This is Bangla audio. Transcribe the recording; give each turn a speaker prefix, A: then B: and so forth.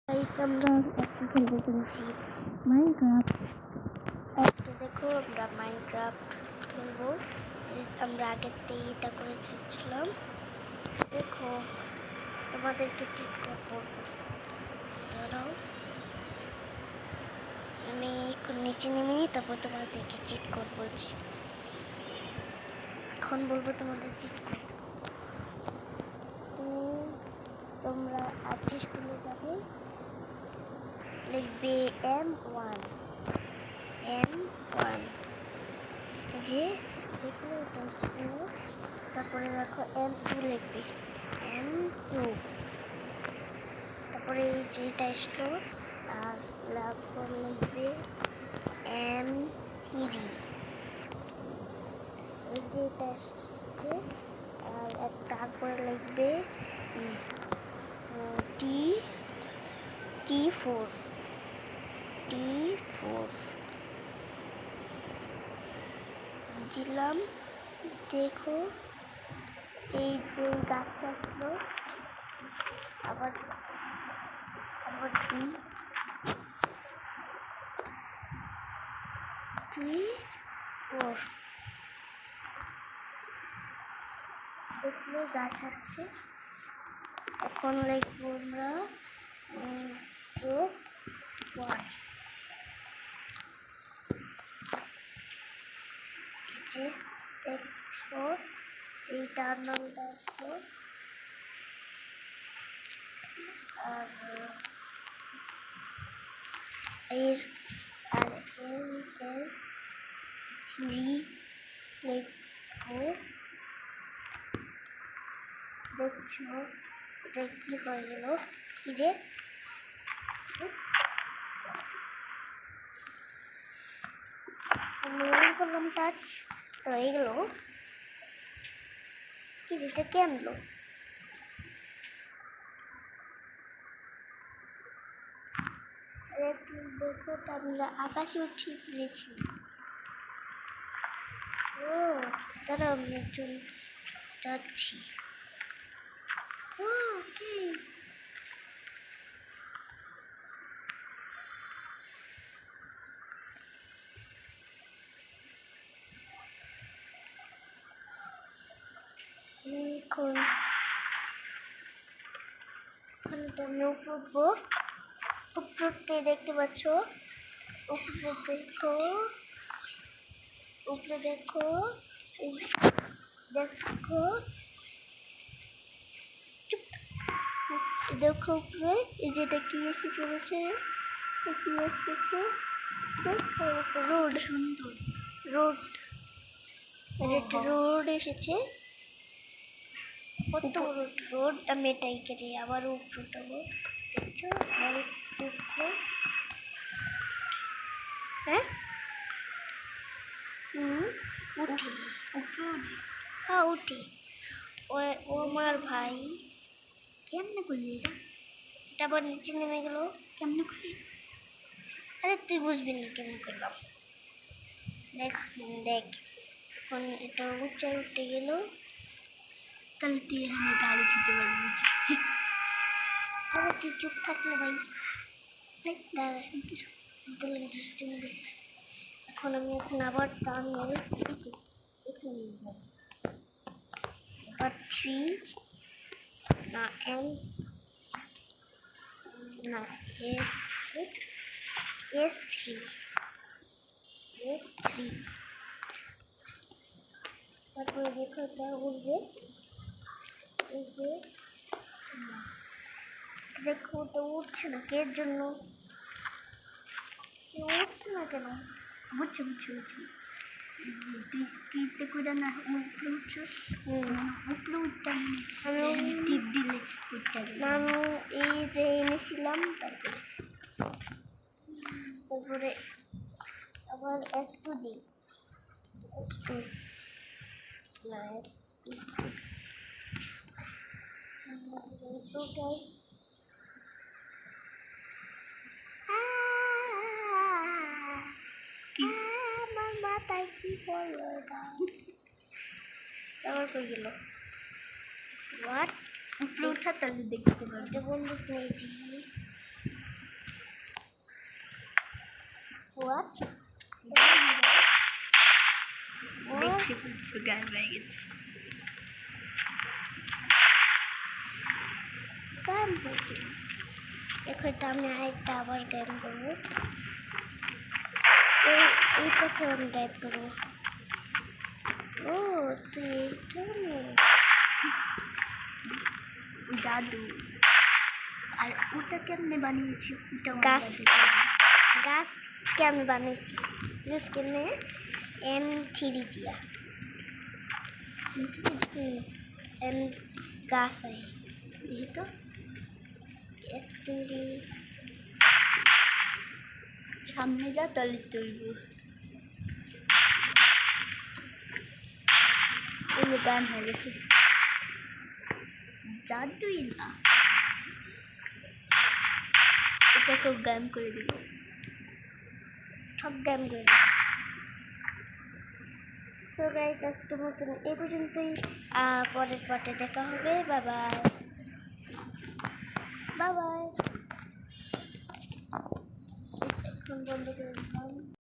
A: गाइस আমরা আজকে খেলতে চলেছি মাইনক্রাফট। আজকে দেখো আমরা মাইনক্রাফট খেলবো। আমরা আগেতেই এটা করেছিলাম। দেখো তোমাদেরকে চিট কোড বলবো, দাঁড়াও আমি এখন নিচে নেমে নিই, তারপর তোমাদেরকে চিট কোড বলছি। এখন বলবো তোমাদের চিট কোড। তোমরা আজকে স্কুলে যাবে, লিখবে M1 যে দেখলে টেস্ট করো, তারপরে দেখো M2 লিখবে M2, তারপরে এই যেটা আসলো আর তারপর লিখবে M3, এই যেটা আসছে আর তারপরে লিখবে T4 দিলাম। দেখো এই যে গাছ আসলো, আবার T4 দেখলে গাছ আসছে। এখন লিখবো আমরা S1, যে দেখো এই টার্মিনালটা আসলো আর এর S3 লিখবো। দেখছো এটা কি হয়ে গেল, কি রে করলাম টাচ, তো এইগুলো কি এটা কে আনলো? দেখো আমরা আকাশে উঠে গেছি। ও তারা আমি চলে যাচ্ছি। ওকে এখন আমি উঠবো। উপরে দেখতে পাচ্ছ, উপরে দেখো দেখো উপরে এই যেটা কি এসে পড়েছে, কি এসেছে দেখো, রোড, সুন্দর রোড এসেছে। কত রোড আমি এটাই কেটে আবার উপরে উঠাবো। দেখছো হ্যাঁ উঠি ও আমার ভাই কেমনে করলি এটা আবার নিচে নেমে গেল, কেমনে করলি? আরে তুই বুঝবি না কেমন করলাম। দেখ এখন এটা উচ্চায় উঠে গেল, তাহলে তুই এখানে গাড়ি দিতে পারবি। আরে তুই চুপ থাক না ভাই, এখন আমি আবার টার্ন মেরে এখানে আবার 3 না S3 তারপরে দেখো এটা উঠবে। এই যে দেখো ওটা উঠছে না, কে জন্য উঠছে না কেন? বুঝছি তুই করে না উপরে উঠছিস, উপরে উঠতাম আমি টিপ দিলে উঠতে আমি এই যে এনেছিলাম। তারপরে আবার S2 দিই, S2 না S2 আমার মাথায় কি বললো আবার কই গেল? হোয়াট উপরে উঠা তাহলে দেখতে পারবে। বন্দুক নিয়েছি, হোয়াট
B: দেখতে পাচ্ছ গায়ে হয়ে গেছে।
A: গেম হয়েছে দেখো এটা আমি আরেকটা আবার গেম করবো এইটাকে আমি টাইপ করবো ও তুই এইখানে
B: জাদু। আর ওটা কেমনে বানিয়েছি? ওটা
A: গাছ গাছকে আমি বানিয়েছি স্কিনে M3 দিয়া এম গাছ আছে দেখি তো M3
B: সামনে যা তলে তৈব। এই গান হয়ে গেছে। জাদুই না, এটাকেও গান করে দিব।
A: সব গেম করে সো গাইস আজকের মতন এই পর্যন্তই পরের পার্টে দেখা হবে বাই বাই বাই বাই এখন বন্ধ করে দিলাম।